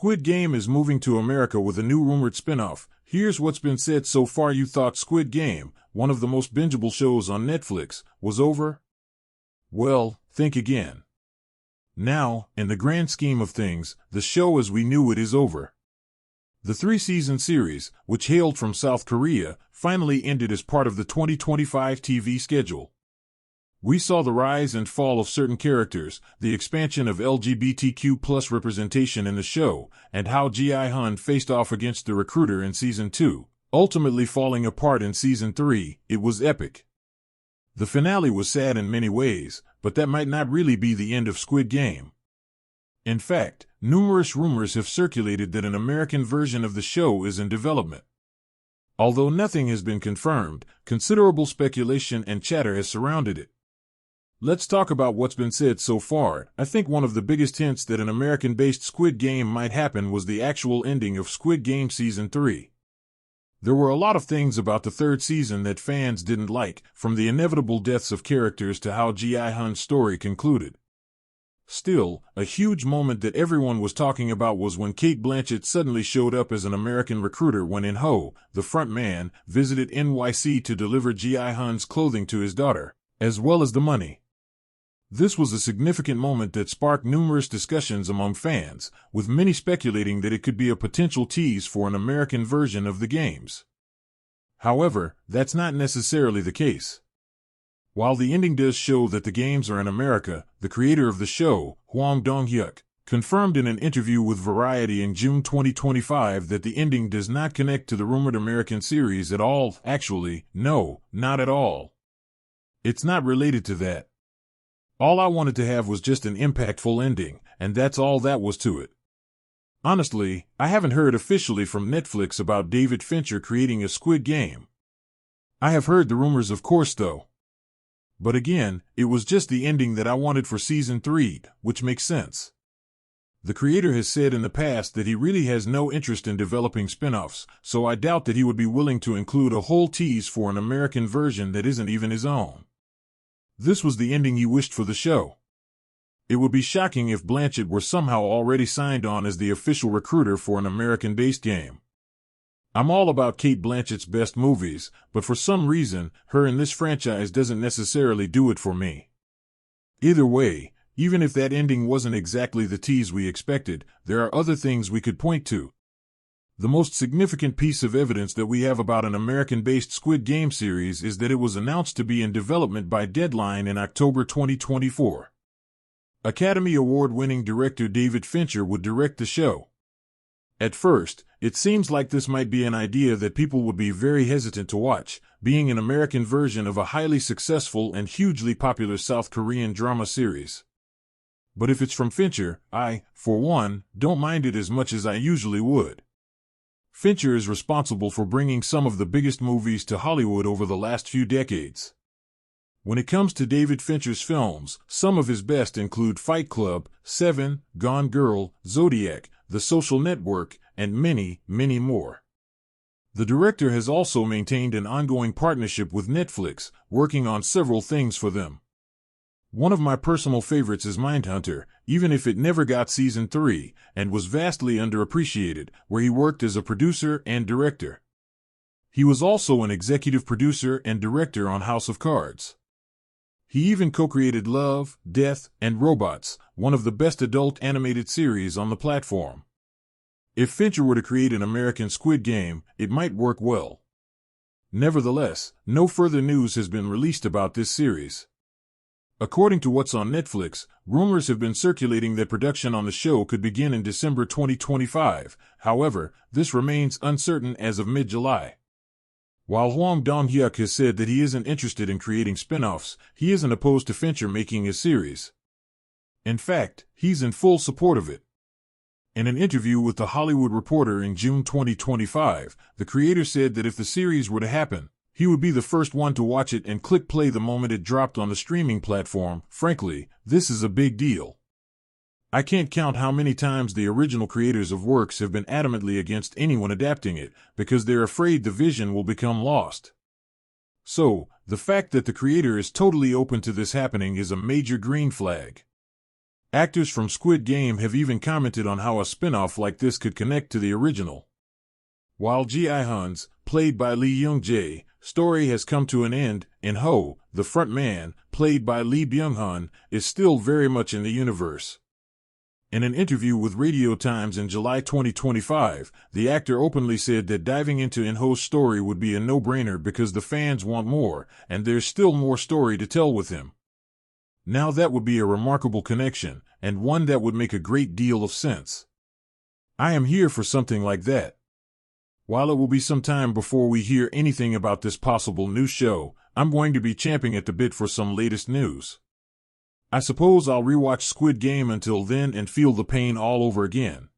Squid Game is moving to America with a new rumored spinoff. Here's what's been said so far. You thought Squid Game, one of the most bingeable shows on Netflix, was over? Well, think again. Now, in the grand scheme of things, the show as we knew it is over. The three-season series, which hailed from South Korea, finally ended as part of the 2025 TV schedule. We saw the rise and fall of certain characters, the expansion of LGBTQ+ representation in the show, and how Gi-hun faced off against the recruiter in Season 2, ultimately falling apart in Season 3. It was epic. The finale was sad in many ways, but that might not really be the end of Squid Game. In fact, numerous rumors have circulated that an American version of the show is in development. Although nothing has been confirmed, considerable speculation and chatter has surrounded it. Let's talk about what's been said so far. I think one of the biggest hints that an American-based Squid Game might happen was the actual ending of Squid Game Season 3. There were a lot of things about the third season that fans didn't like, from the inevitable deaths of characters to how Gi-hun's story concluded. Still, a huge moment that everyone was talking about was when Cate Blanchett suddenly showed up as an American recruiter when In-ho, the front man, visited NYC to deliver Gi-hun's clothing to his daughter, as well as the money. This was a significant moment that sparked numerous discussions among fans, with many speculating that it could be a potential tease for an American version of the games. However, that's not necessarily the case. While the ending does show that the games are in America, the creator of the show, Hwang Dong-hyuk, confirmed in an interview with Variety in June 2025 that the ending does not connect to the rumored American series at all. Actually, no, not at all. It's not related to that. All I wanted to have was just an impactful ending, and that's all that was to it. Honestly, I haven't heard officially from Netflix about David Fincher creating a Squid Game. I have heard the rumors, of course, though. But again, it was just the ending that I wanted for Season 3, which makes sense. The creator has said in the past that he really has no interest in developing spin-offs, so I doubt that he would be willing to include a whole tease for an American version that isn't even his own. This was the ending he wished for the show. It would be shocking if Blanchett were somehow already signed on as the official recruiter for an American-based game. I'm all about Cate Blanchett's best movies, but for some reason, her in this franchise doesn't necessarily do it for me. Either way, even if that ending wasn't exactly the tease we expected, there are other things we could point to. The most significant piece of evidence that we have about an American-based Squid Game series is that it was announced to be in development by Deadline in October 2024. Academy Award-winning director David Fincher would direct the show. At first, it seems like this might be an idea that people would be very hesitant to watch, being an American version of a highly successful and hugely popular South Korean drama series. But if it's from Fincher, I, for one, don't mind it as much as I usually would. Fincher is responsible for bringing some of the biggest movies to Hollywood over the last few decades. When it comes to David Fincher's films, some of his best include Fight Club, Seven, Gone Girl, Zodiac, The Social Network, and many, many more. The director has also maintained an ongoing partnership with Netflix, working on several things for them. One of my personal favorites is Mindhunter, even if it never got Season 3, and was vastly underappreciated, where he worked as a producer and director. He was also an executive producer and director on House of Cards. He even co-created Love, Death, and Robots, one of the best adult animated series on the platform. If Fincher were to create an American Squid Game, it might work well. Nevertheless, no further news has been released about this series. According to what's on Netflix, rumors have been circulating that production on the show could begin in December 2025. However, this remains uncertain as of mid-July. While Hwang Dong-hyuk has said that he isn't interested in creating spin-offs, he isn't opposed to Fincher making a series. In fact, he's in full support of it. In an interview with The Hollywood Reporter in June 2025, the creator said that if the series were to happen, he would be the first one to watch it and click play the moment it dropped on the streaming platform. Frankly, this is a big deal. I can't count how many times the original creators of works have been adamantly against anyone adapting it, because they're afraid the vision will become lost. So, the fact that the creator is totally open to this happening is a major green flag. Actors from Squid Game have even commented on how a spin-off like this could connect to the original. While Gi-hun's, played by Lee Young-jae, story has come to an end, and Ho, the front man, played by Lee Byung-hun, is still very much in the universe. In an interview with Radio Times in July 2025, the actor openly said that diving into In-ho's story would be a no-brainer because the fans want more, and there's still more story to tell with him. Now that would be a remarkable connection, and one that would make a great deal of sense. I am here for something like that. While it will be some time before we hear anything about this possible new show, I'm going to be champing at the bit for some latest news. I suppose I'll rewatch Squid Game until then and feel the pain all over again.